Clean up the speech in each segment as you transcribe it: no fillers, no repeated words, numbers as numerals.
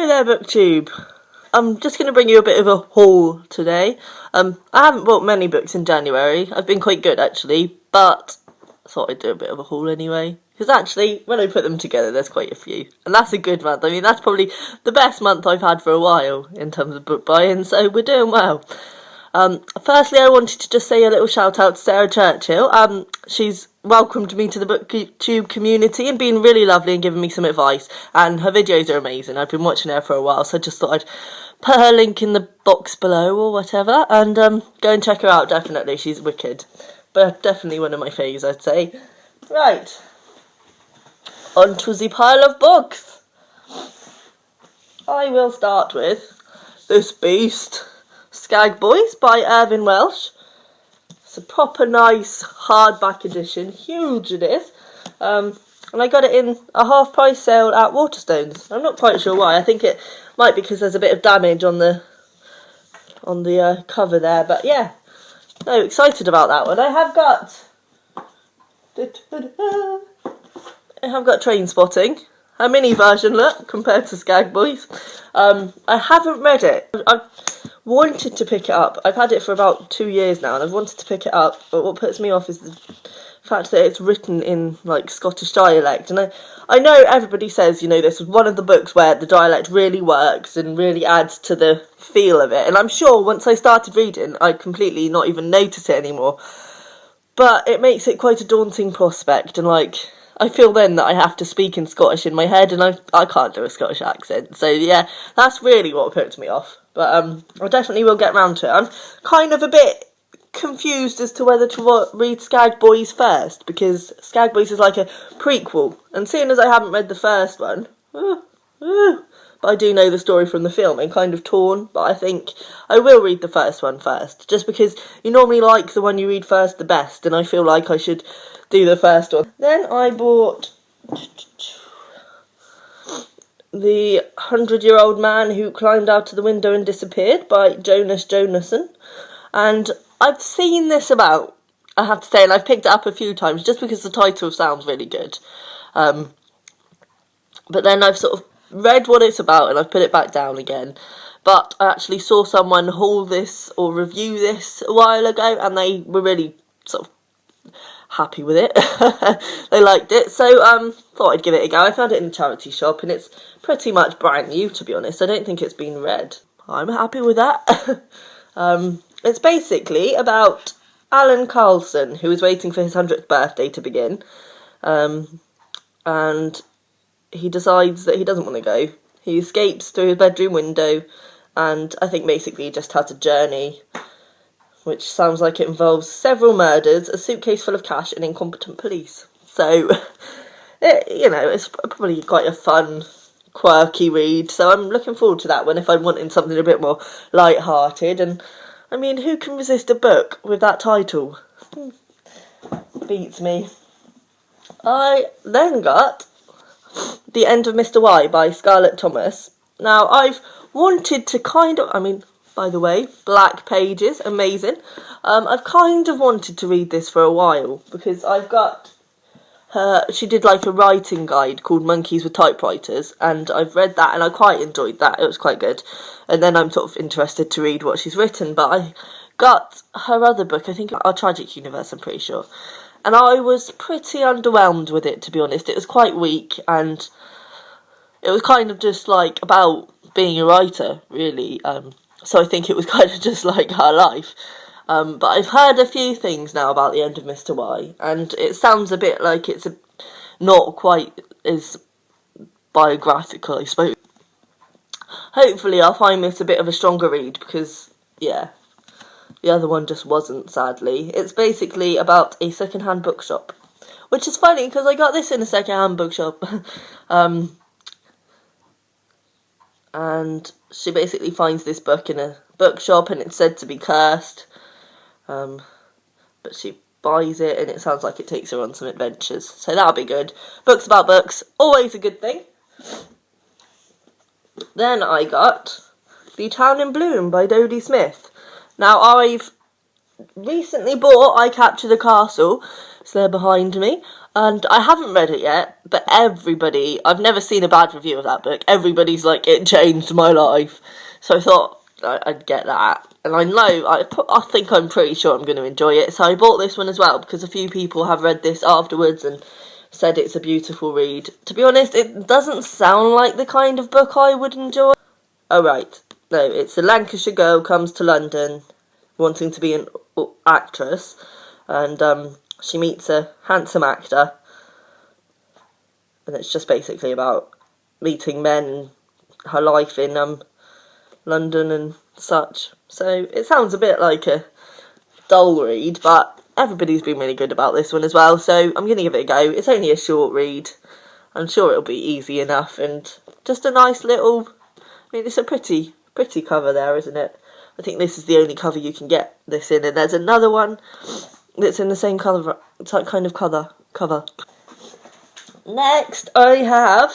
Hello there, BookTube. I'm just going to bring you a bit of a haul today. I haven't bought many books in January. I've been quite good actually, but I thought I'd do a bit of a haul anyway. Because actually, when I put them together, there's quite a few. And that's a good month. I mean, that's probably the best month I've had for a while in terms of book buying, so we're doing well. Firstly, I wanted to just say a little shout out to Sarah Churchill. She's welcomed me to the BookTube community and been really lovely and given me some advice. And her videos are amazing. I've been watching her for a while, so I just thought I'd put her link in the box below or whatever. And go and check her out, definitely. She's wicked. But definitely one of my faves, I'd say. Right. On to the pile of books. I will start with this beast. Skag Boys by Irvine Welsh. It's a proper nice hardback edition, huge it is, and I got it in a half price sale at Waterstones. I'm not quite sure why. I think it might be because there's a bit of damage on the cover there, but yeah, no, excited about that one. I have got Trainspotting, a mini version look compared to Skag Boys. I haven't read it. I've wanted to pick it up. I've had it for about 2 years now and I've wanted to pick it up, but what puts me off is the fact that it's written in like Scottish dialect, and I know everybody says, you know, this is one of the books where the dialect really works and really adds to the feel of it, and I'm sure once I started reading I'd completely not even notice it anymore, but it makes it quite a daunting prospect, and like I feel then that I have to speak in Scottish in my head, and I can't do a Scottish accent. So yeah, that's really what puts me off. But I definitely will get round to it. I'm kind of a bit confused as to whether to read Skag Boys first, because Skag Boys is like a prequel, and seeing as I haven't read the first one, but I do know the story from the film, I'm kind of torn, but I think I will read the first one first, just because you normally like the one you read first the best, and I feel like I should do the first one. Then I bought The 100-Year-Old Man Who Climbed Out of the Window and Disappeared by Jonas Jonasson, and I've seen this about, I have to say, and I've picked it up a few times just because the title sounds really good, but then I've sort of read what it's about and I've put it back down again. But I actually saw someone haul this or review this a while ago, and they were really sort of happy with it. They liked it, so thought I'd give it a go. I found it in a charity shop and it's pretty much brand new, to be honest. I don't think it's been read. I'm happy with that. It's basically about Alan Carlson, who is waiting for his 100th birthday to begin, and he decides that he doesn't want to go. He escapes through his bedroom window, and I think basically he just has a journey which sounds like it involves several murders, a suitcase full of cash, and incompetent police. So, it's probably quite a fun, quirky read, so I'm looking forward to that one if I'm wanting something a bit more light-hearted. And, I mean, who can resist a book with that title? Beats me. I then got The End of Mr. Y by Scarlett Thomas. Now, I've wanted to by the way, black pages, amazing. I've kind of wanted to read this for a while, because I've got she did like a writing guide called Monkeys with Typewriters, and I've read that and I quite enjoyed that. It was quite good. And then I'm sort of interested to read what she's written, but I got her other book, I think Our Tragic Universe, I'm pretty sure. And I was pretty underwhelmed with it, to be honest. It was quite weak, and it was kind of just like about being a writer, really. So I think it was kind of just like her life. But I've heard a few things now about The End of Mr. Y, and it sounds a bit like it's not quite as biographical, I suppose. Hopefully I'll find this a bit of a stronger read, because, yeah, the other one just wasn't, sadly. It's basically about a second-hand bookshop, which is funny, because I got this in a second-hand bookshop. And she basically finds this book in a bookshop, and it's said to be cursed. But she buys it, and it sounds like it takes her on some adventures. So that'll be good. Books about books, always a good thing. Then I got The Town in Bloom by Dodie Smith. Now, I've recently bought I Capture the Castle. It's there behind me. And I haven't read it yet, but everybody, I've never seen a bad review of that book. Everybody's like, it changed my life. So I thought I'd get that. And I know, I think I'm pretty sure I'm going to enjoy it. So I bought this one as well, because a few people have read this afterwards and said it's a beautiful read. To be honest, it doesn't sound like the kind of book I would enjoy. Oh, right. No, it's a Lancashire girl comes to London wanting to be an actress. And she meets a handsome actor. And it's just basically about meeting men and her life in London and such. So it sounds a bit like a dull read, but everybody's been really good about this one as well, so I'm going to give it a go. It's only a short read. I'm sure it'll be easy enough, and just a nice little... I mean, it's a pretty cover there, isn't it? I think this is the only cover you can get this in, and there's another one that's in the same colour, kind of cover. Next, I have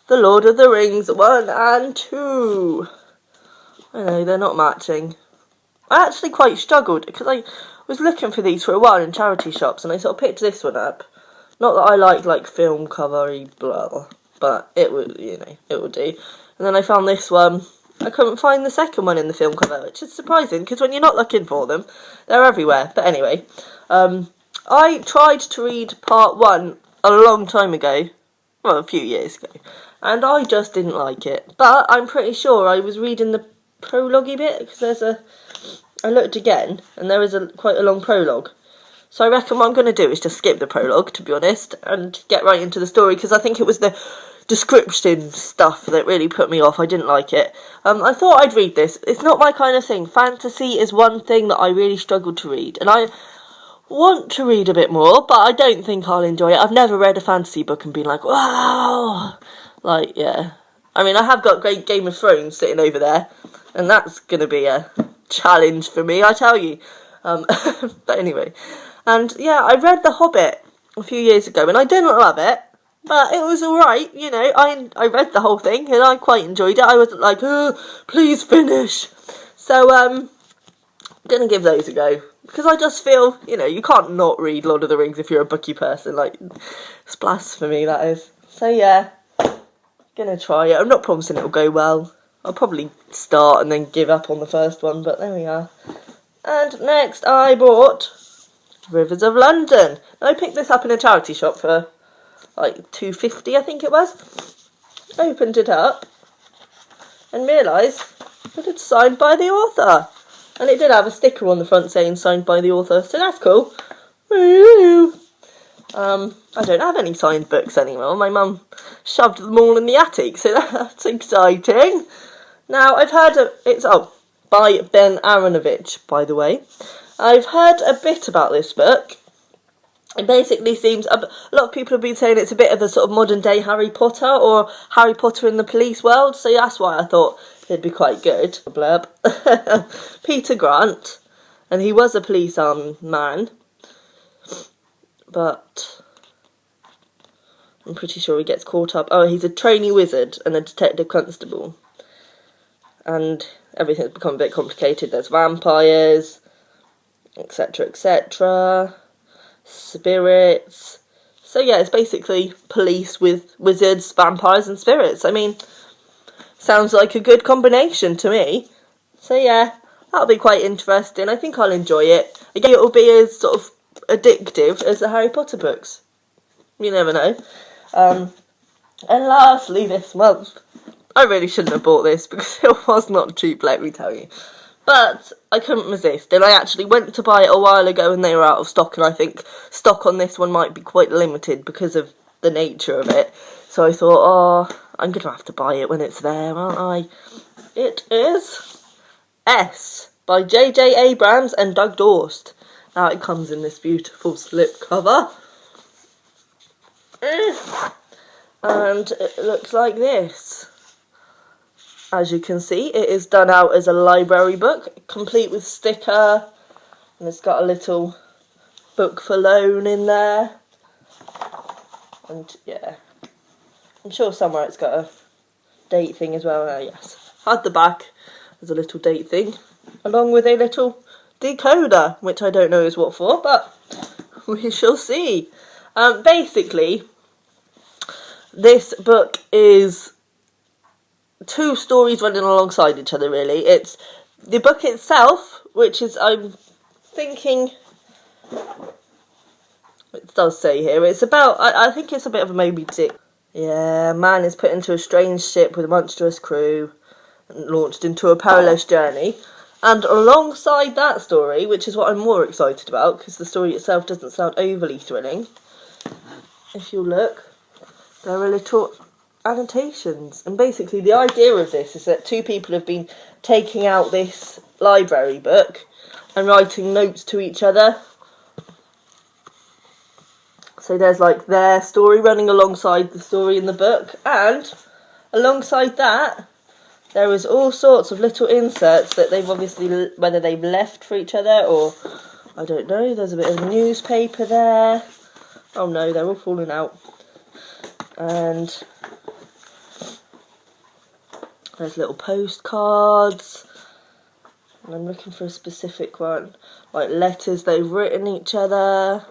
The Lord of the Rings 1 and 2. I know, they're not matching. I actually quite struggled, because I was looking for these for a while in charity shops, and I sort of picked this one up. Not that I like film covery blah, but it would, it would do. And then I found this one. I couldn't find the second one in the film cover, which is surprising, because when you're not looking for them, they're everywhere. But anyway, I tried to read part 1 a long time ago, well, a few years ago, and I just didn't like it. But I'm pretty sure I was reading the prologue-y bit, because I looked again, and there is quite a long prologue. So I reckon what I'm going to do is just skip the prologue, to be honest, and get right into the story, because I think it was the description stuff that really put me off. I didn't like it. I thought I'd read this. It's not my kind of thing. Fantasy is one thing that I really struggled to read, and I want to read a bit more, but I don't think I'll enjoy it. I've never read a fantasy book and been like, wow! Like, yeah. I mean, I have got great Game of Thrones sitting over there, and that's going to be a challenge for me, I tell you. But anyway. And, yeah, I read The Hobbit a few years ago, and I didn't love it, but it was alright, I read the whole thing, and I quite enjoyed it. I wasn't like, oh, please finish. So, I'm going to give those a go. Because I just feel, you can't not read Lord of the Rings if you're a booky person. Like, it's blasphemy, that is. So, yeah, going to try it. I'm not promising it'll go well. I'll probably start and then give up on the first one, but there we are. And next, I bought Rivers of London. Now, I picked this up in a charity shop for, like, £2.50, I think it was. Opened it up and realised that it's signed by the author. And it did have a sticker on the front saying signed by the author, so that's cool. Woo! I don't have any signed books anymore. My mum shoved them all in the attic, so that's exciting. Now, I've heard it's by Ben Aronovich, by the way. I've heard a bit about this book. It basically seems, a lot of people have been saying it's a bit of a sort of modern day Harry Potter, or Harry Potter in the police world, so that's why I thought it'd be quite good. Blurb. Peter Grant, and he was a police man, but I'm pretty sure he gets caught up. Oh, he's a trainee wizard and a detective constable, and everything's become a bit complicated. There's vampires, etc., etc., spirits. So yeah, it's basically police with wizards, vampires and spirits. I mean, sounds like a good combination to me. So yeah, that'll be quite interesting. I think I'll enjoy it. Again, it'll be as sort of addictive as the Harry Potter books. You never know. And lastly, this month, I really shouldn't have bought this because it was not cheap, let me tell you. But I couldn't resist, and I actually went to buy it a while ago and they were out of stock, and I think stock on this one might be quite limited because of the nature of it. So I thought, oh, I'm going to have to buy it when it's there, aren't I? It is S by J.J. Abrams and Doug Dorst. Now it comes in this beautiful slip cover. And it looks like this. As you can see, it is done out as a library book, complete with sticker, and it's got a little book for loan in there. And yeah, I'm sure somewhere it's got a date thing as well. Yes, at the back there's a little date thing, along with a little decoder, which I don't know is what for, but we shall see. Basically, this book is 2 stories running alongside each other, really. It's the book itself, which is, I'm thinking, it does say here, it's about, I think it's a bit of a Moby Dick. Yeah, a man is put into a strange ship with a monstrous crew and launched into a perilous journey. And alongside that story, which is what I'm more excited about, because the story itself doesn't sound overly thrilling, if you look, there are little annotations. And basically the idea of this is that 2 people have been taking out this library book and writing notes to each other. So there's like their story running alongside the story in the book, and alongside that there is all sorts of little inserts that they've obviously, whether they've left for each other or, I don't know, there's a bit of newspaper there. Oh no, they're all falling out. And there's little postcards. And I'm looking for a specific one. Like letters they've written each other.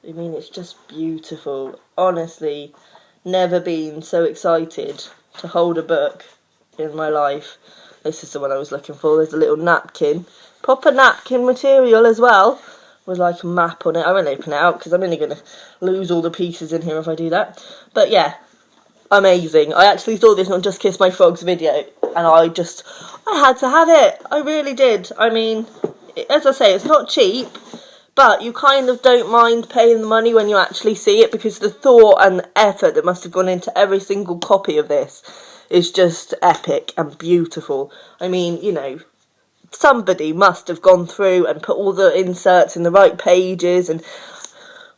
I mean, it's just beautiful. Honestly, never been so excited to hold a book in my life. This is the one I was looking for. There's a little napkin. Proper napkin material as well. With like a map on it. I won't open it out because I'm only going to lose all the pieces in here if I do that. But yeah, amazing. I actually saw this on Just Kiss My Frogs video. And I had to have it. I really did. I mean, as I say, it's not cheap. But you kind of don't mind paying the money when you actually see it, because the thought and the effort that must have gone into every single copy of this is just epic and beautiful. I mean, you know, somebody must have gone through and put all the inserts in the right pages, and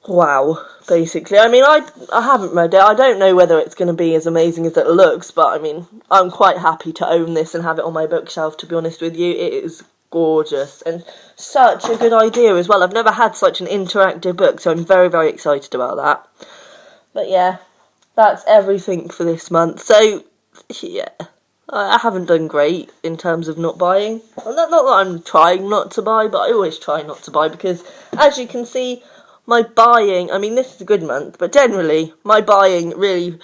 wow, basically. I mean, I haven't read it. I don't know whether it's going to be as amazing as it looks, but I mean, I'm quite happy to own this and have it on my bookshelf, to be honest with you. It is gorgeous and such a good idea as well. I've never had such an interactive book, so I'm very, very excited about that. But yeah, that's everything for this month. So yeah, I haven't done great in terms of not buying. Well, not that I'm trying not to buy, but I always try not to buy, because as you can see, my buying, I mean, this is a good month, but generally my buying really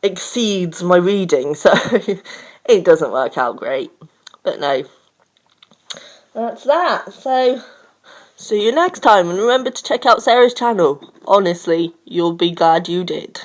exceeds my reading, so it doesn't work out great. But no, that's that. So, see you next time, and remember to check out Sarah's channel. Honestly, you'll be glad you did.